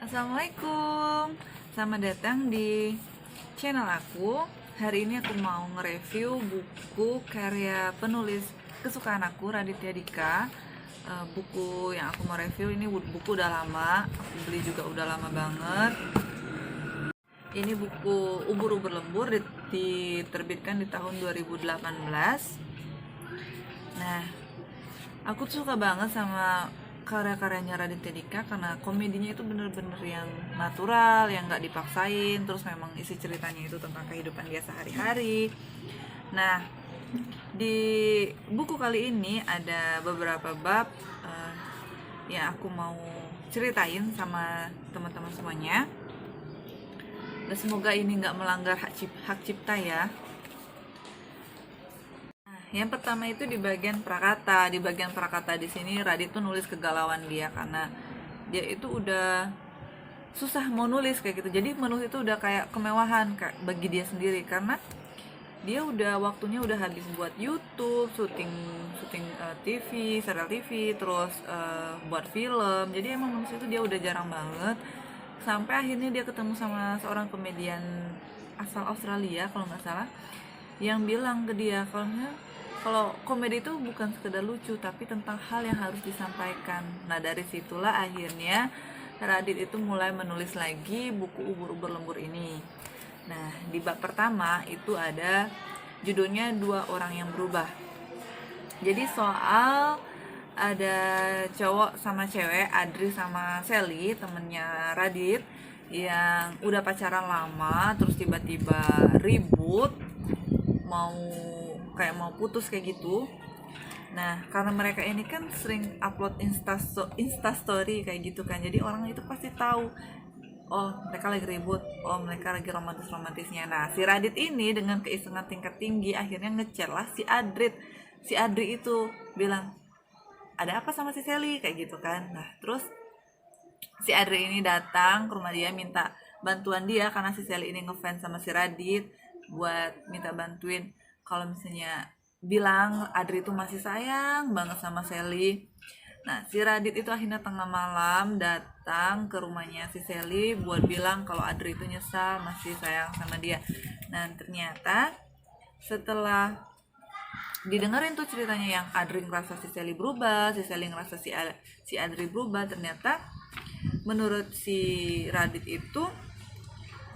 Assalamualaikum, selamat datang di channel aku. Hari ini aku mau nge-review buku karya penulis kesukaan aku, Raditya Dika. Buku yang aku mau review ini buku udah lama, aku beli juga udah lama banget. Ini buku Ubur-ubur lembur, diterbitkan di tahun 2018. Nah, aku suka banget sama karya-karyanya Raditya Dika karena komedinya itu bener-bener yang natural, yang nggak dipaksain. Terus memang isi ceritanya itu tentang kehidupan dia sehari-hari. Nah, di buku kali ini ada beberapa bab yang aku mau ceritain sama teman-teman semuanya. Dan semoga ini nggak melanggar hak cipta ya. Yang pertama itu di bagian prakata. Di bagian prakata di sini Radit tuh nulis kegalauan dia karena dia itu udah susah mau nulis kayak gitu. Jadi menulis itu udah kayak kemewahan bagi dia sendiri karena dia udah waktunya udah habis buat YouTube, syuting TV, serial TV, terus buat film. Jadi emang menulis itu dia udah jarang banget. Sampai akhirnya dia ketemu sama seorang komedian asal Australia kalau nggak salah yang bilang ke dia kalau komedi itu bukan sekedar lucu tapi tentang hal yang harus disampaikan. Nah dari situlah akhirnya Radit itu mulai menulis lagi buku Ubur-ubur lembur ini. Nah di bab pertama itu ada judulnya Dua Orang yang Berubah. Jadi soal ada cowok sama cewek, Adri sama Sally, temennya Radit yang udah pacaran lama terus tiba-tiba ribut, mau putus kayak gitu. Nah karena mereka ini kan sering upload insta story kayak gitu kan, jadi orang itu pasti tahu oh mereka lagi ribut, oh mereka lagi romantisnya. Nah si Radit ini dengan keisengan tingkat tinggi akhirnya ngechat lah si Adri itu bilang ada apa sama si Sally kayak gitu kan. Nah terus si Adri ini datang ke rumah dia minta bantuan dia karena si Sally ini ngefans sama si Radit, buat minta bantuin kalau misalnya bilang Adri itu masih sayang banget sama Sally. Nah si Radit itu akhirnya tengah malam datang ke rumahnya si Sally buat bilang kalau Adri itu nyesal masih sayang sama dia. Nah ternyata setelah didengerin tuh ceritanya yang Adri ngerasa si Sally berubah, si Sally ngerasa si Adri berubah, ternyata menurut si Radit itu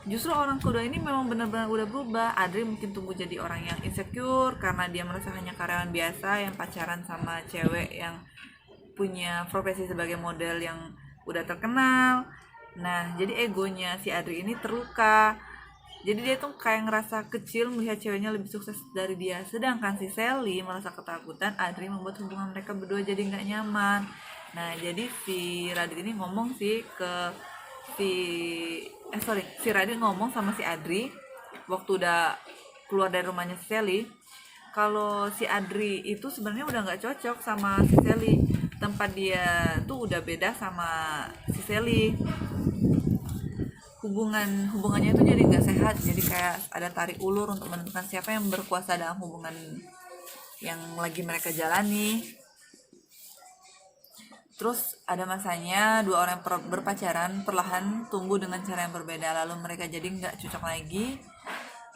justru orang kedua ini memang benar-benar udah berubah. Adri mungkin tumbuh jadi orang yang insecure karena dia merasa hanya karyawan biasa yang pacaran sama cewek yang punya profesi sebagai model yang udah terkenal. Nah jadi egonya si Adri ini terluka, jadi dia tuh kayak ngerasa kecil melihat ceweknya lebih sukses dari dia. Sedangkan si Sally merasa ketakutan Adri membuat hubungan mereka berdua jadi nggak nyaman. Nah jadi si Radit ini ngomong sih ke si Radit ngomong sama si Adri waktu udah keluar dari rumahnya si Sally kalau si Adri itu sebenarnya udah nggak cocok sama si Sally, tempat dia tuh udah beda sama si Sally. Hubungannya itu jadi nggak sehat, jadi kayak ada tarik ulur untuk menentukan siapa yang berkuasa dalam hubungan yang lagi mereka jalani. Terus ada masanya dua orang berpacaran perlahan tumbuh dengan cara yang berbeda, lalu mereka jadi nggak cocok lagi.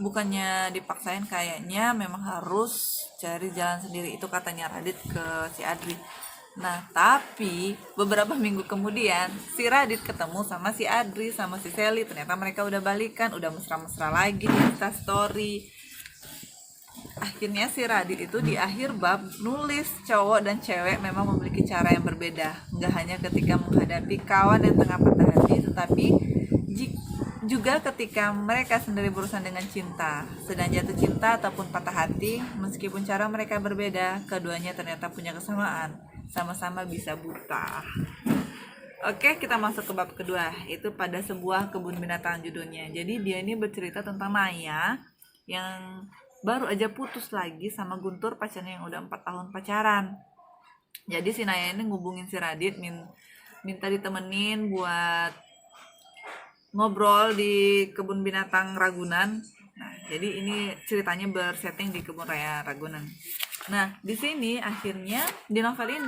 Bukannya dipaksain, kayaknya memang harus cari jalan sendiri, itu katanya Radit ke si Adri. Nah tapi beberapa minggu kemudian si Radit ketemu sama si Adri sama si Sally, ternyata mereka udah balikan, udah mesra-mesra lagi di Insta story. Akhirnya si Radit itu di akhir bab nulis cowok dan cewek memang memiliki cara yang berbeda, nggak hanya ketika menghadapi kawan yang tengah patah hati, tetapi juga ketika mereka sendiri berurusan dengan cinta. Sedang jatuh cinta ataupun patah hati, meskipun cara mereka berbeda, keduanya ternyata punya kesamaan, sama-sama bisa buta. Oke, kita masuk ke bab kedua, itu pada sebuah kebun binatang judulnya. Jadi dia ini bercerita tentang Naya yang baru aja putus lagi sama Guntur, pacarnya yang udah 4 tahun pacaran. Jadi si Naya ini ngubungin si Radit minta ditemenin buat ngobrol di kebun binatang Ragunan. Nah, jadi ini ceritanya bersetting di kebun raya Ragunan. Nah, di sini akhirnya di novel ini,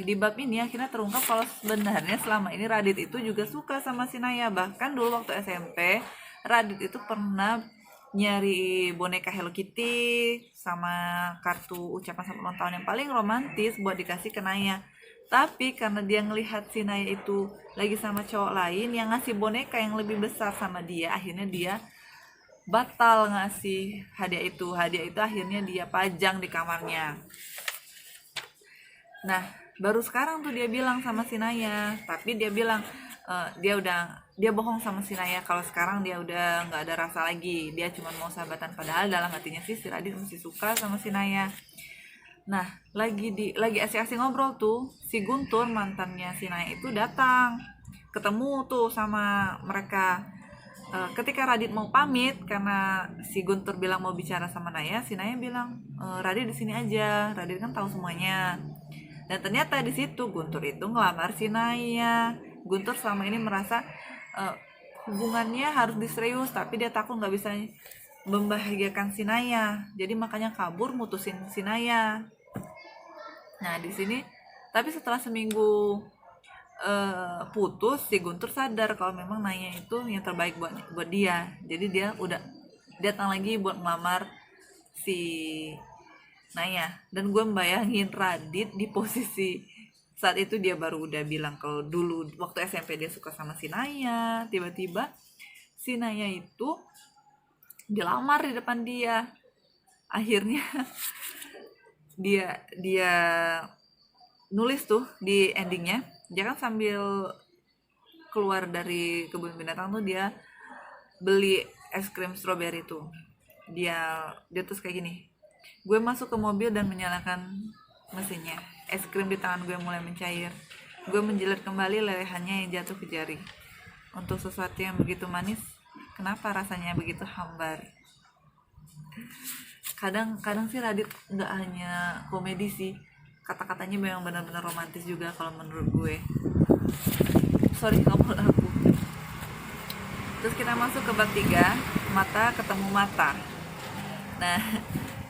di bab ini akhirnya terungkap kalau sebenarnya selama ini Radit itu juga suka sama si Naya. Bahkan dulu waktu SMP, Radit itu pernah nyari boneka Hello Kitty sama kartu ucapan selamat ulang tahun yang paling romantis buat dikasih ke Naya. Tapi karena dia ngelihat si Naya itu lagi sama cowok lain yang ngasih boneka yang lebih besar sama dia, akhirnya dia batal ngasih hadiah itu. Hadiah itu akhirnya dia pajang di kamarnya. Nah, baru sekarang tuh dia bilang sama si Naya, tapi dia bilang dia bohong sama si Naya kalau sekarang dia udah nggak ada rasa lagi, dia cuma mau sahabatan, padahal dalam hatinya sih si Radit masih suka sama si Naya. Nah, lagi asik-asik ngobrol tuh, si Guntur mantannya si Naya itu datang, ketemu tuh sama mereka. Ketika Radit mau pamit karena si Guntur bilang mau bicara sama Naya, si Naya bilang Radit di sini aja, Radit kan tahu semuanya. Dan ternyata di situ Guntur itu ngelamar si Naya. Guntur selama ini merasa eh, hubungannya harus diserius, tapi dia takut nggak bisa membahagiakan si Naya, jadi makanya kabur mutusin si Naya. Nah di sini, tapi setelah seminggu putus, si Guntur sadar kalau memang Naya itu yang terbaik buat dia. Jadi dia udah datang lagi buat melamar si Naya. Dan gue membayangin Radit di posisi saat itu, dia baru udah bilang kalau dulu waktu SMP dia suka sama si Naya, tiba-tiba si Naya itu dilamar di depan dia. Akhirnya dia dia nulis tuh di endingnya, dia kan sambil keluar dari kebun binatang tuh dia beli es krim strawberry tuh. Dia terus kayak gini, gue masuk ke mobil dan menyalakan mesinnya. Es krim di tangan gue mulai mencair. Gue menjilat kembali lelehannya yang jatuh ke jari. Untuk sesuatu yang begitu manis, kenapa rasanya begitu hambar? Kadang sih Radit nggak hanya komedi sih, kata-katanya memang benar-benar romantis juga kalau menurut gue. Sorry ngomong aku. Terus kita masuk ke bab 3, mata ketemu mata. Nah,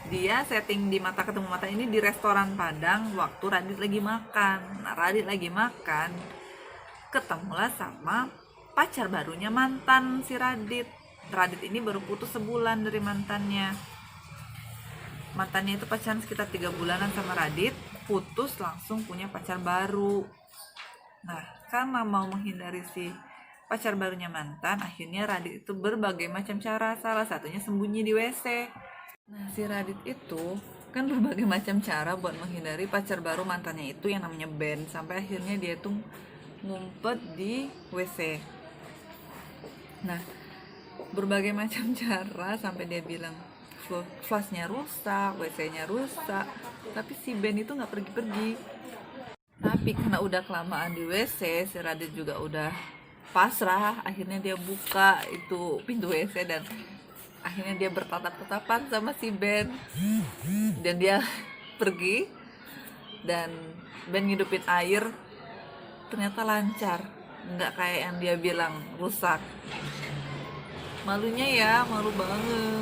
dia setting di mata ketemu mata ini di restoran Padang waktu Radit lagi makan. Nah, Radit lagi makan, ketemulah sama pacar barunya mantan si Radit. Radit ini baru putus sebulan dari mantannya. Mantannya itu pacaran sekitar 3 bulanan sama Radit, putus langsung punya pacar baru. Nah, karena mau menghindari si pacar barunya mantan, akhirnya Radit itu berbagai macam cara, salah satunya sembunyi di WC. Nah, si Radit itu kan berbagai macam cara buat menghindari pacar baru mantannya itu yang namanya Ben, sampai akhirnya dia tuh ngumpet di WC. Nah, berbagai macam cara sampai dia bilang flashnya rusak, WC-nya rusak, tapi si Ben itu nggak pergi-pergi. Tapi karena udah kelamaan di WC, si Radit juga udah pasrah. Akhirnya dia buka itu pintu WC dan akhirnya dia bertatap-tatapan sama si Ben. Dan dia pergi, dan Ben ngidupin air, ternyata lancar, nggak kayak yang dia bilang rusak. Malunya ya, malu banget.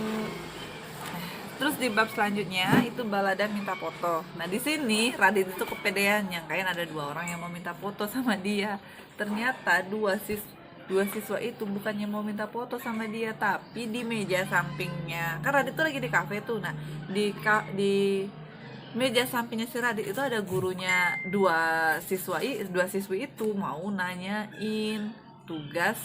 Terus di bab selanjutnya itu balada minta foto. Nah di sini Radit itu kepedean, nyangkain ada 2 orang yang mau minta foto sama dia. Ternyata dua siswa itu bukannya mau minta foto sama dia, tapi di meja sampingnya. Kan Radit tuh lagi di kafe tuh. Nah di meja sampingnya si Radit itu ada gurunya dua siswi itu mau nanyain tugas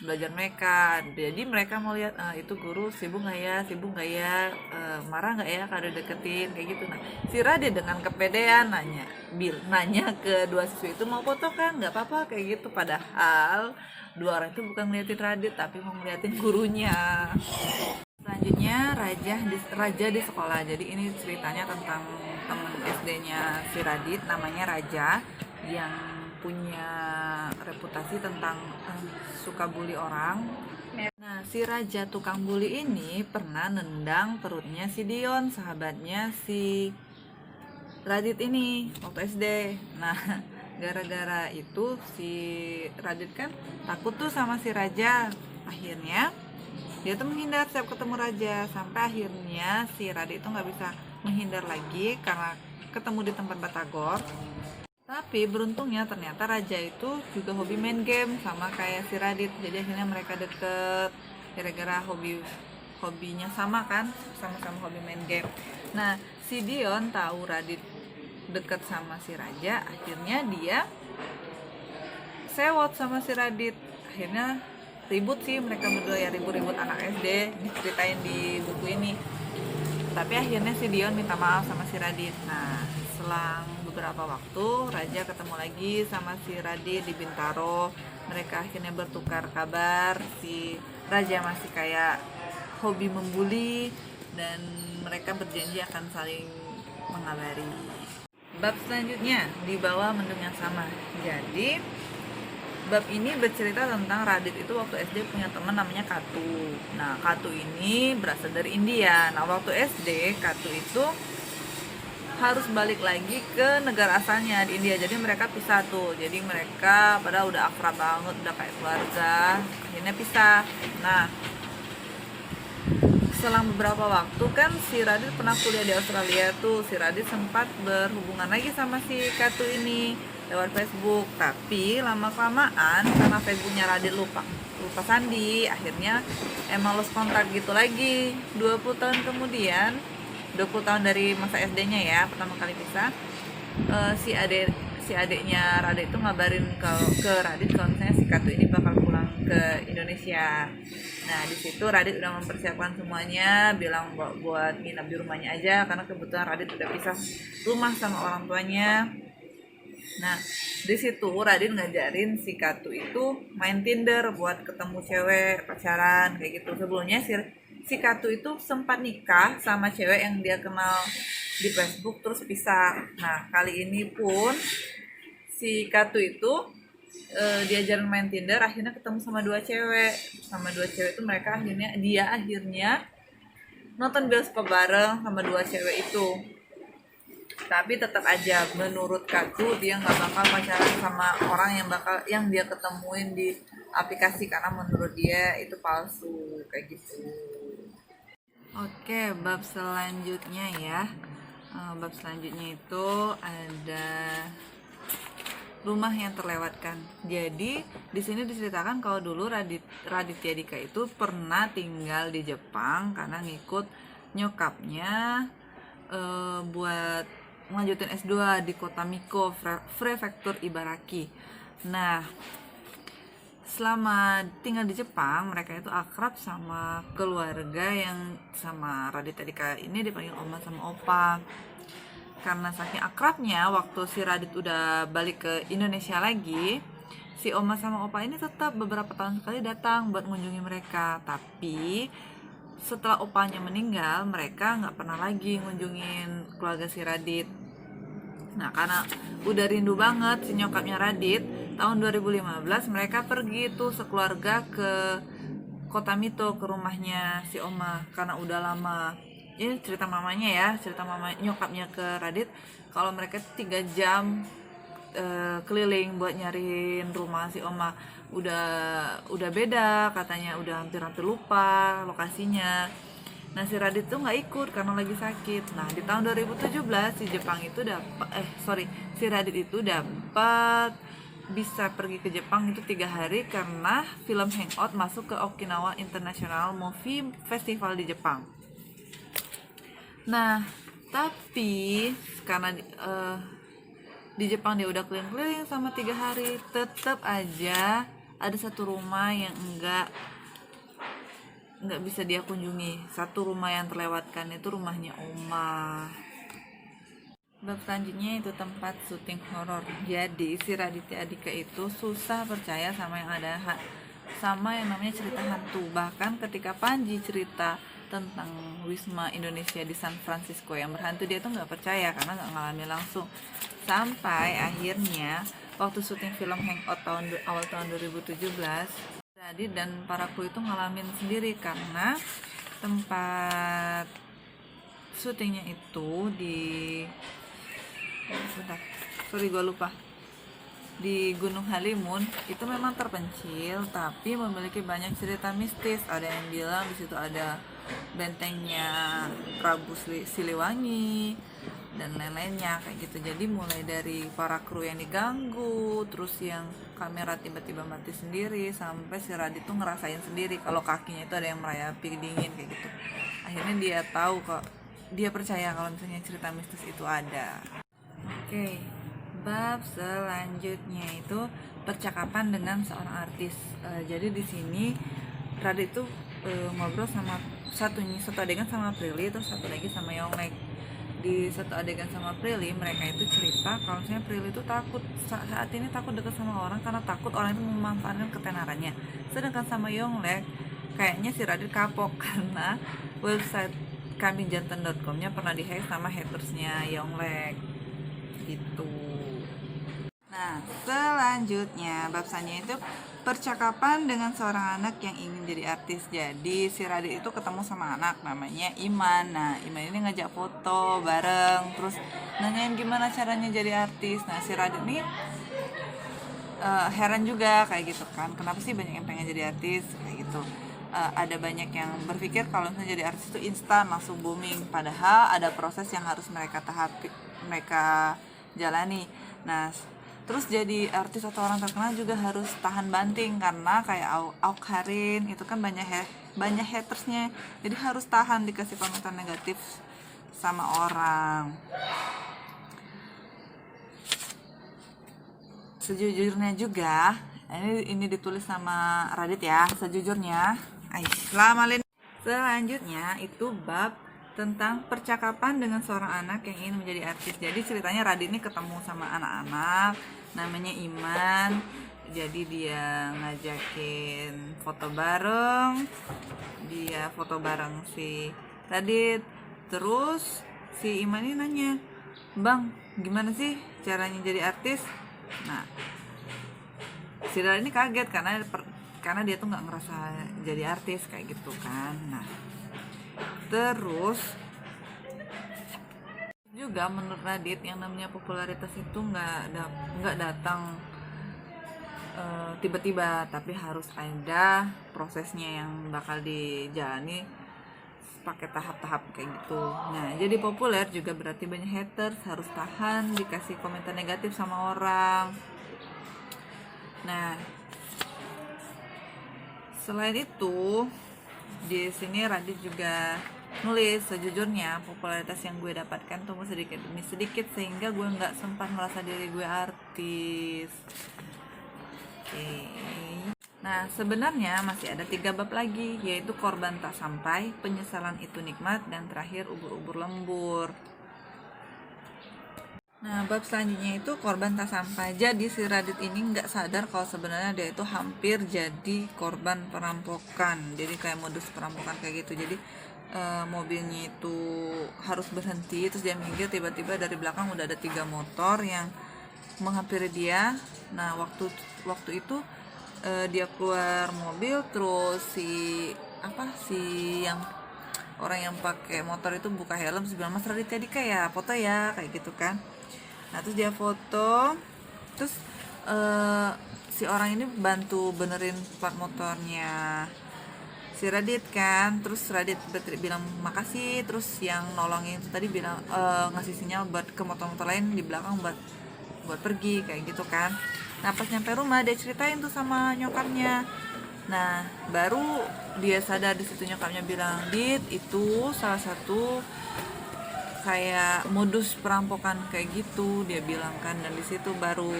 belajar mereka. Jadi mereka mau lihat itu guru sibuk nggak ya, marah nggak ya kalau deketin kayak gitu. Nah si Radit dengan kepedean nanya ke 2 siswi itu mau foto kan, nggak apa-apa kayak gitu, padahal 2 orang itu bukan ngeliatin Radit tapi mau ngeliatin gurunya. Selanjutnya Raja di sekolah. Jadi ini ceritanya tentang teman SD-nya si Radit, namanya Raja, yang punya reputasi tentang suka bully orang. Nah, si Raja tukang bully ini pernah nendang perutnya si Dion, sahabatnya si Radit ini waktu SD. Nah, gara-gara itu si Radit kan takut tuh sama si Raja. Akhirnya dia tuh menghindar setiap ketemu Raja, sampai akhirnya si Radit itu nggak bisa menghindar lagi karena ketemu di tempat batagor. Tapi beruntungnya ternyata Raja itu juga hobi main game sama kayak si Radit. Jadi akhirnya mereka deket gara-gara hobinya sama kan, sama-sama hobi main game. Nah, si Dion tahu Radit deket sama si Raja, akhirnya dia sewot sama si Radit. Akhirnya ribut sih mereka berdua ya, ribut-ribut anak SD, diceritain di buku ini. Tapi akhirnya si Dion minta maaf sama si Radit. Nah, selang beberapa waktu Raja ketemu lagi sama si Radit di Bintaro. Mereka akhirnya bertukar kabar. Si Raja masih kayak hobi membuli dan mereka berjanji akan saling mengabari. Bab selanjutnya di bawah mendung yang sama. Jadi bab ini bercerita tentang Radit itu waktu SD punya teman namanya Katu. Nah, Katu ini berasal dari India. Nah, waktu SD Katu itu harus balik lagi ke negara asalnya di India. Jadi mereka pisah tuh. Jadi mereka pada udah akrab banget, udah kayak keluarga. Akhirnya pisah. Nah, selang beberapa waktu kan si Radit pernah kuliah di Australia tuh. Si Radit sempat berhubungan lagi sama si Katu ini lewat Facebook, tapi lama-kelamaan karena Facebooknya Radit lupa sandi, akhirnya emang lost kontak gitu lagi. 20 tahun kemudian, 20 tahun dari masa SD-nya ya, pertama kali pisah, si adiknya Radit itu ngabarin ke Radit kalau misalnya si Katu ini bakal pulang ke Indonesia. Nah, di situ Radit udah mempersiapkan semuanya, bilang buat nginep di rumahnya aja karena kebetulan Radit udah pisah rumah sama orang tuanya. Nah, di situ Radit ngajarin si Katu itu main Tinder buat ketemu cewek, pacaran kayak gitu. Sebelumnya si Katu itu sempat nikah sama cewek yang dia kenal di Facebook terus pisah. Nah, kali ini pun si Katu itu diajarin main Tinder, akhirnya ketemu sama dua cewek. Sama dua cewek itu dia akhirnya nonton bioskop bareng sama dua cewek itu. Tapi tetap aja menurut Katu dia nggak bakal pacaran sama orang yang dia ketemuin di aplikasi karena menurut dia itu palsu kayak gitu. Oke, bab selanjutnya ya. Bab selanjutnya itu ada rumah yang terlewatkan. Jadi di sini diceritakan kalau dulu Raditya Dika itu pernah tinggal di Jepang karena ngikut nyokapnya buat melanjutin S2 di kota Miko, prefektur Ibaraki. Nah, selama tinggal di Jepang, mereka itu akrab sama keluarga yang sama Raditya Dika ini dipanggil Oma sama Opa. Karena saking akrabnya, waktu si Radit udah balik ke Indonesia lagi, si Oma sama Opa ini tetap beberapa tahun sekali datang buat mengunjungi mereka. Tapi setelah opanya meninggal, mereka nggak pernah lagi ngunjungin keluarga si Radit. Nah, karena udah rindu banget si nyokapnya Radit, tahun 2015 mereka pergi tuh sekeluarga ke kota Mito, ke rumahnya si Oma karena udah lama. Ini cerita mamanya ya, cerita mama nyokapnya ke Radit kalau mereka 3 jam keliling buat nyariin rumah si Oma. Udah beda katanya, udah hampir lupa lokasinya. Nah, si Radit tuh nggak ikut karena lagi sakit. Nah, di tahun 2017 si Radit itu dapat bisa pergi ke Jepang itu 3 hari karena film Hangout masuk ke Okinawa International Movie Festival di Jepang. Nah, tapi karena di Jepang dia udah keliling-keliling sama 3 hari, tetap aja ada satu rumah yang nggak bisa dia kunjungi. Satu rumah yang terlewatkan itu rumahnya Oma. Bab selanjutnya itu tempat syuting horor. Jadi si Raditya Dika itu susah percaya sama yang namanya cerita hantu. Bahkan ketika Panji cerita tentang Wisma Indonesia di San Francisco yang berhantu, dia tuh nggak percaya karena nggak ngalami langsung. Sampai akhirnya waktu syuting film Hangout awal tahun 2017, Radit dan para kru itu ngalamin sendiri karena tempat syutingnya itu di gue lupa. di Gunung Halimun itu memang terpencil tapi memiliki banyak cerita mistis. Ada yang bilang di situ ada bentengnya Prabu Siliwangi dan lain-lainnya kayak gitu. Jadi mulai dari para kru yang diganggu, terus yang kamera tiba-tiba mati sendiri, sampai si Radit tuh ngerasain sendiri kalau kakinya itu ada yang merayapi dingin kayak gitu. Akhirnya dia tahu kok, dia percaya kalau misalnya cerita mistis itu ada. Oke, bab selanjutnya itu percakapan dengan seorang artis. Jadi di sini Radit itu ngobrol sama satu adegan sama Prilly, terus satu lagi sama Yonglek. Di satu adegan sama Prilly, mereka itu cerita kalau misalnya Prilly itu takut saat ini takut dekat sama orang karena takut orang itu memanfaatkan ketenarannya. Sedangkan sama Yonglek, kayaknya si Radit kapok karena website kamijantan.com-nya pernah dihack sama hatersnya Yonglek gitu. Nah, selanjutnya bab selanjutnya itu percakapan dengan seorang anak yang ingin jadi artis. Jadi si Radit itu ketemu sama anak namanya Iman. Nah, Iman ini ngajak foto bareng, terus nanyain gimana caranya jadi artis. Nah, si Radit ini heran juga kayak gitu kan, kenapa sih banyak yang pengen jadi artis kayak gitu. Ada banyak yang berpikir kalau misalnya jadi artis itu instan langsung booming, padahal ada proses yang harus mereka jalani. Nah, terus jadi artis atau orang terkenal juga harus tahan banting, karena kayak Awkarin itu kan banyak hatersnya, jadi harus tahan dikasih komentar negatif sama orang. Sejujurnya juga, ini ditulis sama Radit ya, sejujurnya. Selanjutnya itu bab tentang percakapan dengan seorang anak yang ingin menjadi artis. Jadi ceritanya Radit ini ketemu sama anak-anak namanya Iman. Jadi dia ngajakin foto bareng, dia foto bareng si Radit. Terus si Iman ini nanya, "Bang, gimana sih caranya jadi artis?" Nah, si Radit ini kaget karena dia tuh nggak ngerasa jadi artis kayak gitu kan. Nah, terus juga menurut Radit yang namanya popularitas itu nggak datang tiba-tiba, tapi harus ada prosesnya yang bakal dijalani pakai tahap-tahap kayak gitu. Nah, jadi populer juga berarti banyak haters, harus tahan dikasih komentar negatif sama orang. Nah, selain itu di sini Radit juga nulis, sejujurnya popularitas yang gue dapatkan tuh sedikit demi sedikit sehingga gue nggak sempat merasa diri gue artis. Oke. Nah, sebenarnya masih ada 3 bab lagi, yaitu korban tak sampai, penyesalan itu nikmat, dan terakhir ubur-ubur lembur. Nah, bab selanjutnya itu korban tak sampai. Jadi si Radit ini nggak sadar kalau sebenarnya dia itu hampir jadi korban perampokan. Jadi kayak modus perampokan kayak gitu. Jadi mobilnya itu harus berhenti, terus dia minggir, tiba-tiba dari belakang udah ada 3 motor yang menghampiri dia. Nah, waktu itu dia keluar mobil, terus si yang orang yang pakai motor itu buka helm, terus bilang, "Mas Radit, tadi kayak foto ya," kayak gitu kan. Nah, terus dia foto, terus si orang ini bantu benerin plat motornya si Radit kan. Terus Radit bilang makasih, terus yang nolongin itu tadi bilang ngasih sinyal buat ke motor-motor lain di belakang buat pergi kayak gitu kan. Nah, pas nyampe rumah dia ceritain tuh sama nyokapnya. Nah, baru dia sadar di situ, nyokapnya bilang, "Dit, itu salah satu kayak modus perampokan kayak gitu," dia bilang kan. Dan di situ baru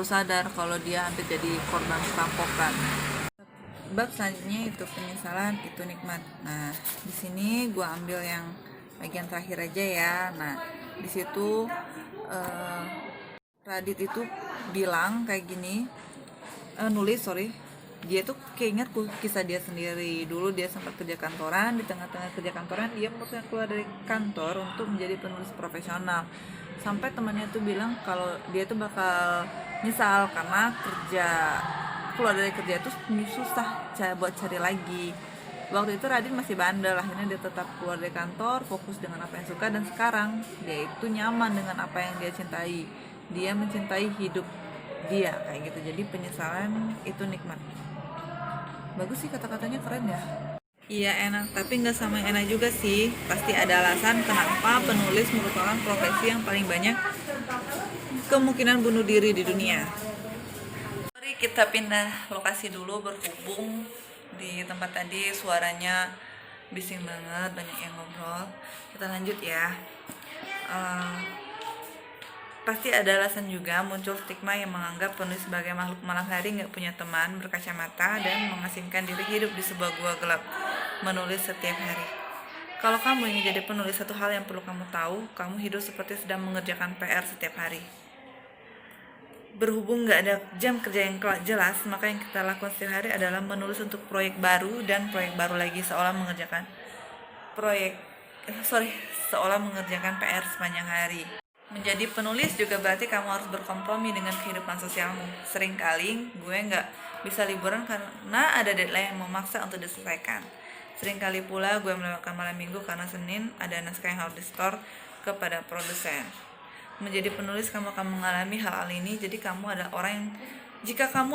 sadar kalau dia hampir jadi korban perampokan. Bab selanjutnya itu penyesalan itu nikmat. Nah, di sini gua ambil yang bagian terakhir aja ya. Nah, di situ Radit itu bilang kayak gini, dia tuh keinget kisah dia sendiri. Dulu dia sempat kerja kantoran, di tengah-tengah kerja kantoran dia memutuskan keluar dari kantor untuk menjadi penulis profesional. Sampai temannya tuh bilang kalau dia tuh bakal nyesal karena keluar dari kerja itu susah buat cari lagi. Waktu itu Radit masih bandel, akhirnya dia tetap keluar dari kantor, fokus dengan apa yang suka, dan sekarang dia itu nyaman dengan apa yang dia cintai. dia mencintai hidup dia kayak gitu. Jadi penyesalan itu nikmat. Bagus sih kata-katanya, keren ya. Iya enak, tapi nggak sama yang enak juga sih. Pasti ada alasan kenapa penulis merupakan profesi yang paling banyak kemungkinan bunuh diri di dunia. Mari kita pindah lokasi dulu, berhubung di tempat tadi suaranya bising banget, banyak yang ngobrol. Kita lanjut ya. Pasti ada alasan juga muncul stigma yang menganggap penulis sebagai makhluk malam hari, nggak punya teman, berkacamata, dan mengasingkan diri hidup di sebuah gua gelap, menulis setiap hari. Kalau kamu ingin jadi penulis, satu hal yang perlu kamu tahu, kamu hidup seperti sedang mengerjakan PR setiap hari. Berhubung nggak ada jam kerja yang jelas, maka yang kita lakukan setiap hari adalah menulis untuk proyek baru dan proyek baru lagi, seolah mengerjakan PR sepanjang hari. Menjadi penulis juga berarti kamu harus berkompromi dengan kehidupan sosialmu. Seringkali gue nggak bisa liburan karena ada deadline yang memaksa untuk diselesaikan. Seringkali pula gue melewatkan malam minggu karena Senin ada naskah yang harus di-store kepada produsen. Menjadi penulis kamu akan mengalami hal ini. Jika kamu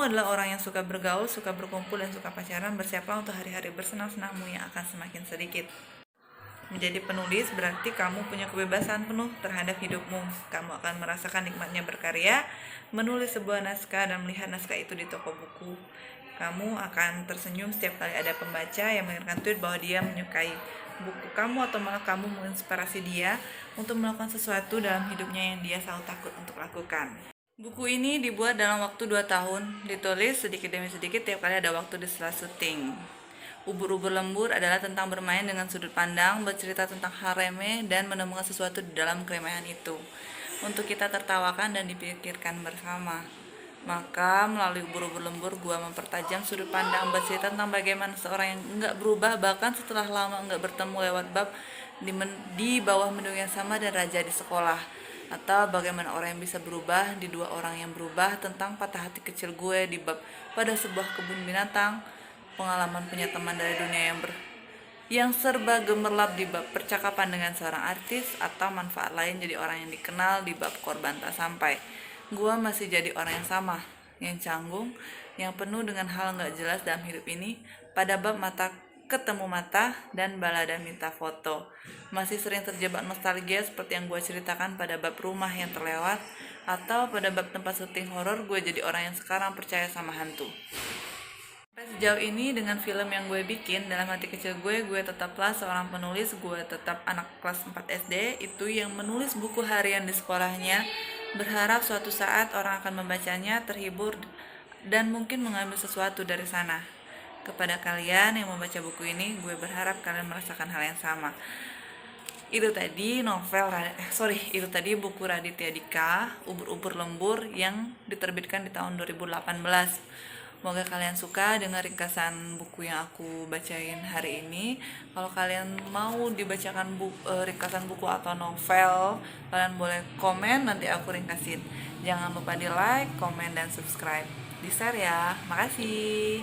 adalah orang yang suka bergaul, suka berkumpul, dan suka pacaran, bersiaplah untuk hari-hari bersenang-senangmu yang akan semakin sedikit. Menjadi penulis berarti kamu punya kebebasan penuh terhadap hidupmu. Kamu akan merasakan nikmatnya berkarya, menulis sebuah naskah, dan melihat naskah itu di toko buku. Kamu akan tersenyum setiap kali ada pembaca yang mengirimkan tweet bahwa dia menyukai buku kamu, atau malah kamu menginspirasi dia untuk melakukan sesuatu dalam hidupnya yang dia selalu takut untuk lakukan. Buku ini dibuat dalam waktu 2 tahun, ditulis sedikit demi sedikit tiap kali ada waktu di sela syuting. Ubur-ubur lembur adalah tentang bermain dengan sudut pandang, bercerita tentang hal remeh, dan menemukan sesuatu di dalam keremehan itu untuk kita tertawakan dan dipikirkan bersama. Maka melalui ubur-ubur lembur, gua mempertajam sudut pandang, bercerita tentang bagaimana seorang yang enggak berubah bahkan setelah lama enggak bertemu lewat bab di bawah mendung yang sama dan raja di sekolah, atau bagaimana orang yang bisa berubah di dua orang yang berubah, tentang patah hati kecil gue di bab pada sebuah kebun binatang, pengalaman punya teman dari dunia yang serba gemerlap di bab percakapan dengan seorang artis, atau manfaat lain jadi orang yang dikenal di bab korban tak sampai. Gua masih jadi orang yang sama, yang canggung, yang penuh dengan hal gak jelas dalam hidup ini, pada bab mata ketemu mata dan balada minta foto. Masih sering terjebak nostalgia seperti yang gue ceritakan pada bab rumah yang terlewat, atau pada bab tempat syuting horor gue jadi orang yang sekarang percaya sama hantu. Sejauh ini dengan film yang gue bikin, dalam hati kecil gue tetaplah seorang penulis. Gue tetap anak kelas 4 SD itu yang menulis buku harian di sekolahnya, berharap suatu saat orang akan membacanya, terhibur, dan mungkin mengambil sesuatu dari sana. Kepada kalian yang membaca buku ini, gue berharap kalian merasakan hal yang sama. Itu tadi buku Raditya Dika, Ubur-ubur lembur, yang diterbitkan di tahun 2018. Semoga kalian suka dengan ringkasan buku yang aku bacain hari ini. Kalau kalian mau dibacakan ringkasan buku atau novel, kalian boleh komen, nanti aku ringkasin. Jangan lupa di like, komen, dan subscribe. Di share ya. Makasih.